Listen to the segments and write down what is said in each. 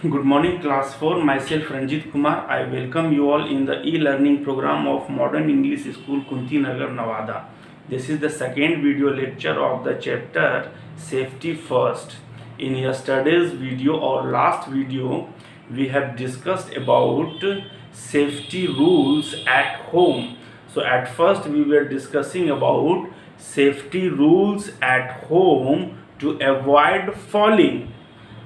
Good morning, class 4. Myself Ranjit Kumar. I welcome you all in the e-learning program of Modern English School, Kunti Nagar, Nevada. This is the second video lecture of the chapter Safety First. In yesterday's video or last video, we have discussed about safety rules at home. So at first we were discussing about safety rules at home to avoid falling.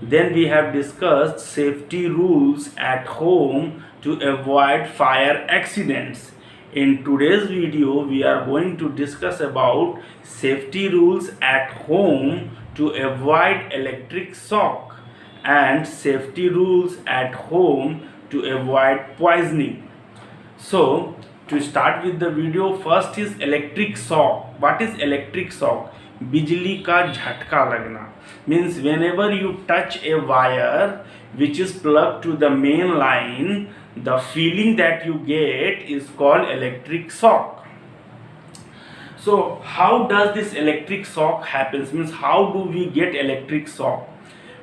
Then we have discussed safety rules at home to avoid fire accidents. In today's video, we are going to discuss about safety rules at home to avoid electric shock and safety rules at home to avoid poisoning. So, to start with the video, first is electric shock. What is electric shock? बिजली का झटका लगना means whenever you touch a wire which is plugged to the main line, the feeling that you get is called electric shock. So how does this electric shock happens? Means how do we get electric shock?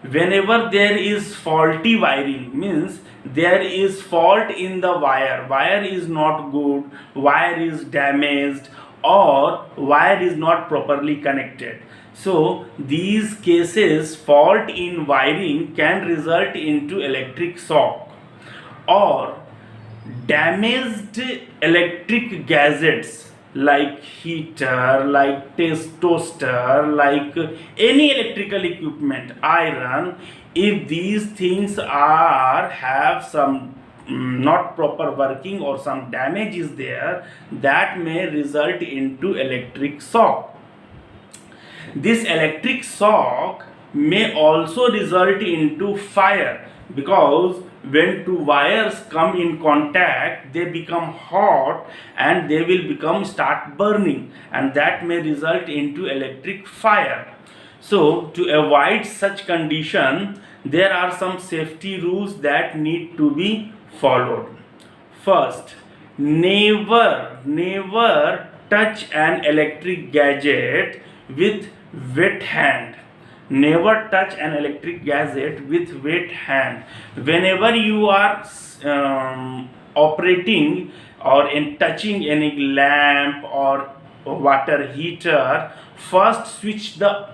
Whenever there is faulty wiring, means there is fault in the wire is not good, wire is damaged, or wire is not properly connected. So these cases, fault in wiring can result into electric shock, or damaged electric gadgets like heater, like toaster, like any electrical equipment, iron. If these things have some not proper working or some damage is there, that may result into electric shock. This electric shock may also result into fire, because when two wires come in contact, they become hot and they will start burning, and that may result into electric fire. So to avoid such condition, there are some safety rules that need to be followed. First, never touch an electric gadget with wet hand. Never touch an electric gadget with wet hand. Whenever you are operating or in touching any lamp or water heater, first switch the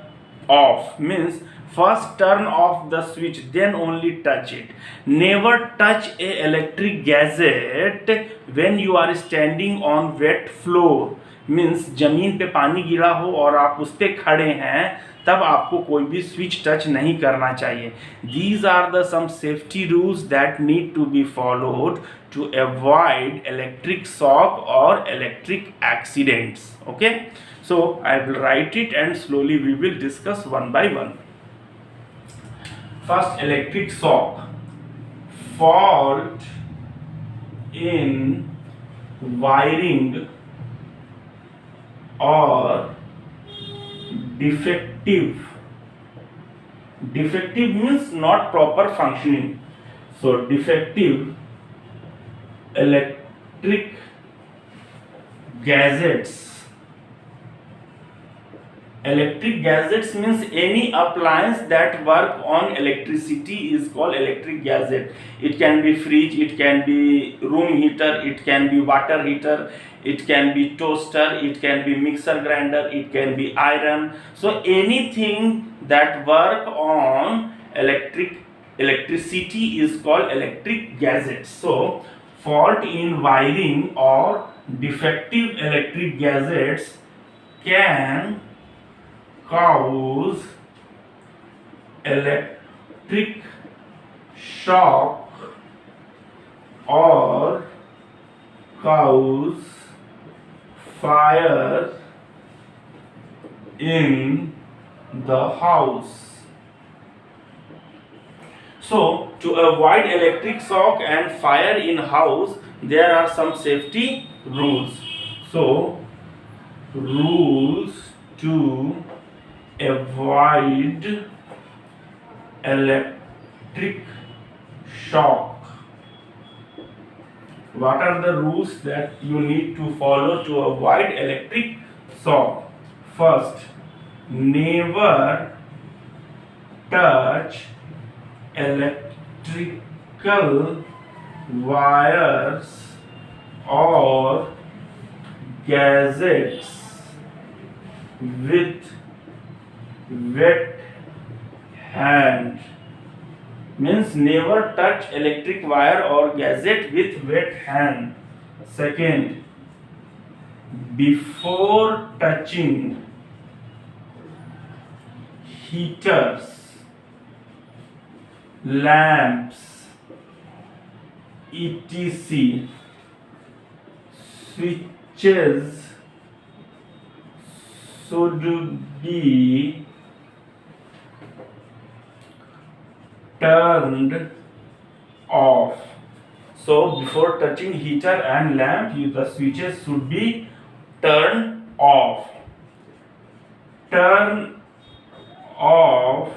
off, means first turn off the switch, then only touch it. Never touch a electric gadget when you are standing on wet floor, means जमीन पे पानी गिरा हो और आप उस पे खड़े हैं, तब आपको कोई भी स्विच टच नहीं करना चाहिए. These are the some safety rules that need to be followed to avoid electric shock or electric accidents. Okay, so I will write it and slowly we will discuss one by one. First, electric shock. Fault in wiring or defective means not proper functioning. So defective electric gadgets. Electric gadgets means any appliance that work on electricity is called electric gadget. It can be fridge, it can be room heater, it can be water heater, it can be toaster, it can be mixer grinder, it can be iron. So anything that work on electricity is called electric gadgets. So fault in wiring or defective electric gadgets can cause electric shock or cause fire in the house. So to avoid electric shock and fire in house, there are some safety rules. So rules to avoid electric shock. What are the rules that you need to follow to avoid electric shock? First, never touch electric electrical wires or gadgets with wet hand. Means never touch electric wire or gadget with wet hand. Second, before touching heaters, lamps, etc., switches should be turned off. So before touching heater and lamp, the switches should be turned off. Turn off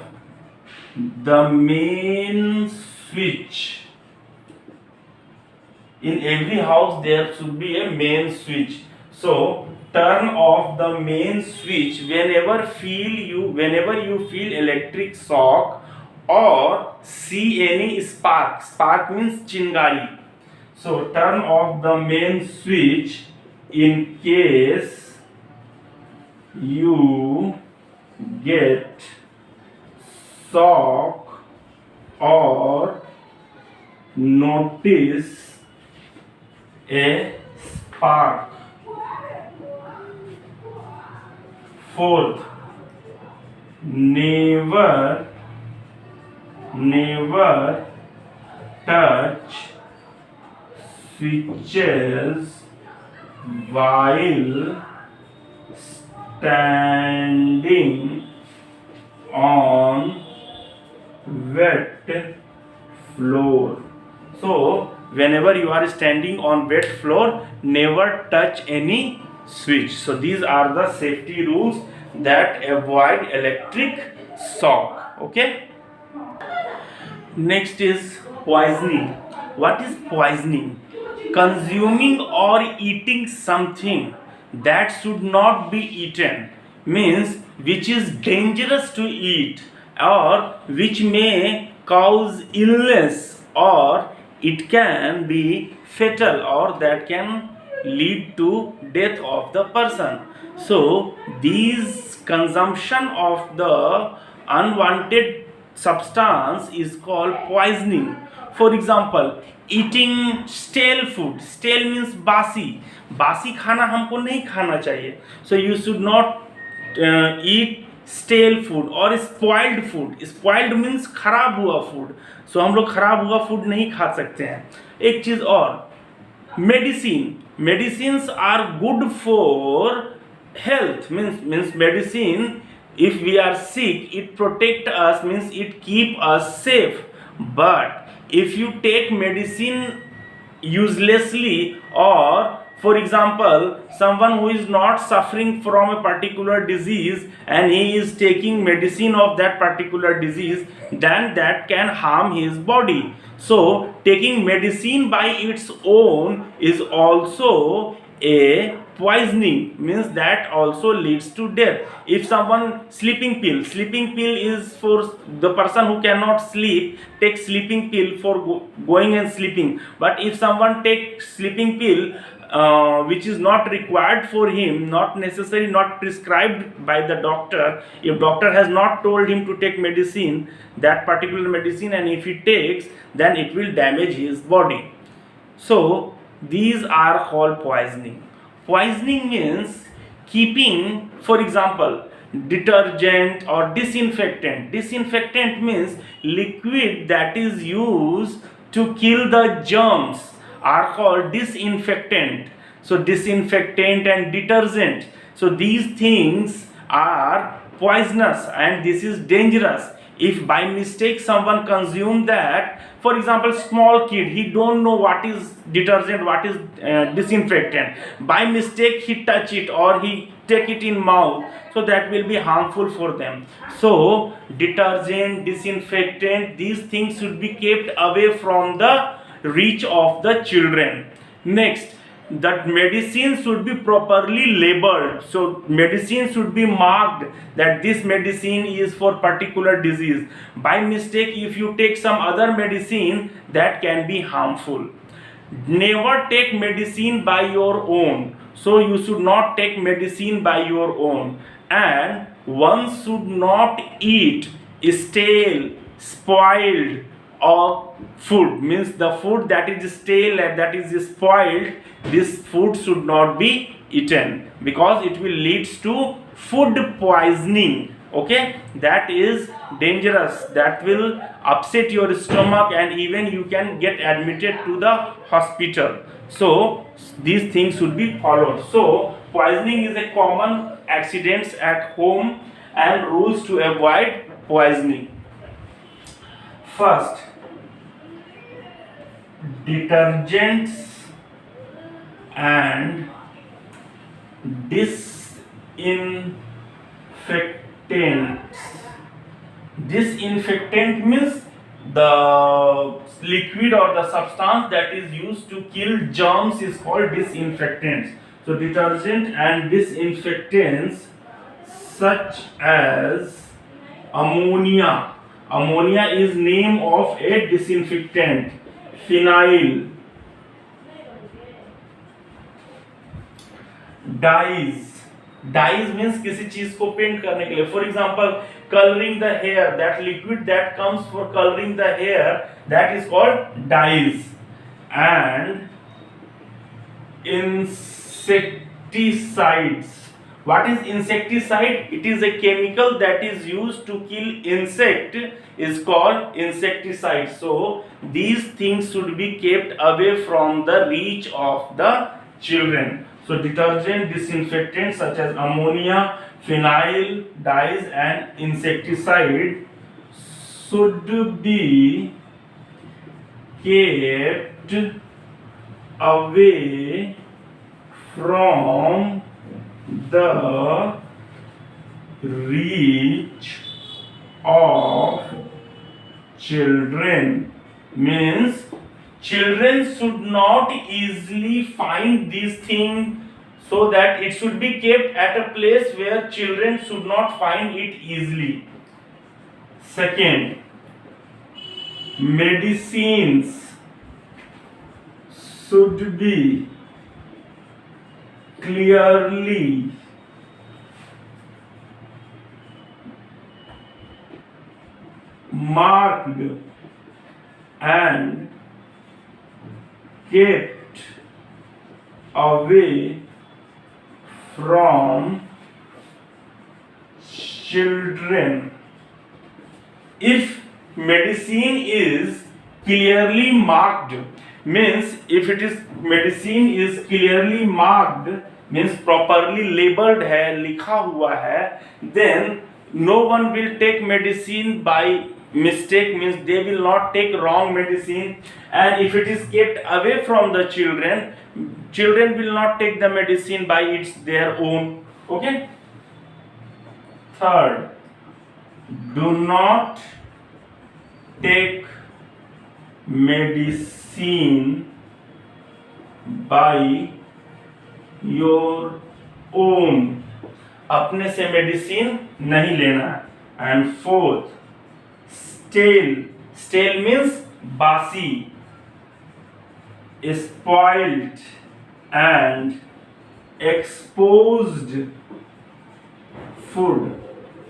the main switch. In every house there should be a main switch. So turn off the main switch whenever you feel electric shock or see any spark. Spark means chingari. So turn off the main switch in case you get shock or notice a spark. Fourth, never touch switches while standing on wet floor. So whenever you are standing on wet floor, never touch any switch. So these are the safety rules that avoid electric shock. Okay. Next is poisoning. What is poisoning? Consuming or eating something that should not be eaten, means which is dangerous to eat or which may cause illness or it can be fatal or that can lead to death of the person. So these consumption of the unwanted substance is called poisoning. For example, eating stale food. Stale means basi. Basi खाना हमको नहीं खाना चाहिए. So you should not eat stale food or spoiled food. Spoiled means खराब हुआ food. So हम लोग खराब हुआ food नहीं खा सकते हैं. एक चीज़ और, medicine. Medicines are good for health. Means medicine, if we are sick, it protect us, means it keep us safe. But if you take medicine uselessly, or for example someone who is not suffering from a particular disease and he is taking medicine of that particular disease, then that can harm his body. So taking medicine by its own is also a poisoning, means that also leads to death. If someone sleeping pill is for the person who cannot sleep, take sleeping pill for going and sleeping. But if someone takes sleeping pill which is not required for him, not necessary, not prescribed by the doctor, if doctor has not told him to take medicine, that particular medicine, and if he takes, then it will damage his body. So these are called poisoning. Poisoning means keeping, for example, detergent or disinfectant. Disinfectant means liquid that is used to kill the germs are called disinfectant. So disinfectant and detergent, so these things are poisonous and this is dangerous. If by mistake someone consume that, for example small kid, he don't know what is detergent, what is disinfectant, by mistake he touch it or he take it in mouth, so that will be harmful for them. So detergent, disinfectant, these things should be kept away from the reach of the children. Next, that medicine should be properly labeled. So medicine should be marked that this medicine is for particular disease. By mistake, if you take some other medicine, that can be harmful. Never take medicine by your own. So you should not take medicine by your own. And one should not eat stale, spoiled or food. Means the food that is stale and that is spoiled, this food should not be eaten because it will leads to food poisoning. Okay, that is dangerous, that will upset your stomach and even you can get admitted to the hospital. So these things should be followed. So poisoning is a common accidents at home and rules to avoid poisoning. First, detergents and disinfectants. Disinfectant means the liquid or the substance that is used to kill germs is called disinfectants. So detergent and disinfectants such as ammonia. Ammonia is name of a disinfectant. Phenyl, dyes means किसी चीज को paint करने के लिए. For example, coloring the hair, that liquid that comes for coloring the hair, that is called dyes. And insecticides. What is insecticide? It is a chemical that is used to kill insect, is called insecticide. So these things should be kept away from the reach of the children. So detergent, disinfectant such as ammonia, phenyl, dyes and insecticide should be kept away from the reach of children. Means children should not easily find these things, so that it should be kept at a place where children should not find it easily. Second, medicines should be clearly marked and kept away from children. If medicine is clearly marked, means if it is medicine is clearly marked, means properly labeled है, लिखा हुआ है, then no one will take medicine by mistake. Means they will not take wrong medicine. And if it is kept away from the children, children will not take the medicine by their own. Okay. Third, do not take medicine by your own. अपने से medicine नहीं लेना है. And fourth, stale means basi, spoiled and exposed food.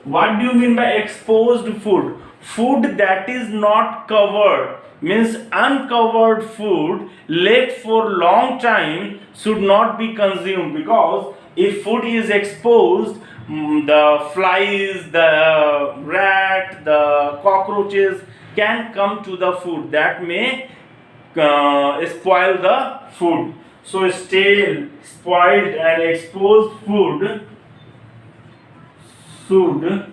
What do you mean by exposed food? Food that is not covered, means uncovered food left for long time should not be consumed, because if food is exposed, the flies, the rat, the cockroaches can come to the food that may spoil the food. So stale, spoiled and exposed food should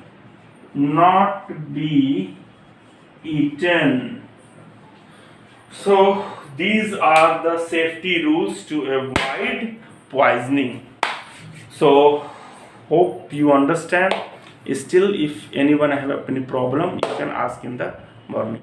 not be eaten. So these are the safety rules to avoid poisoning. So hope you understand. Still, if anyone have any problem, you can ask in the morning.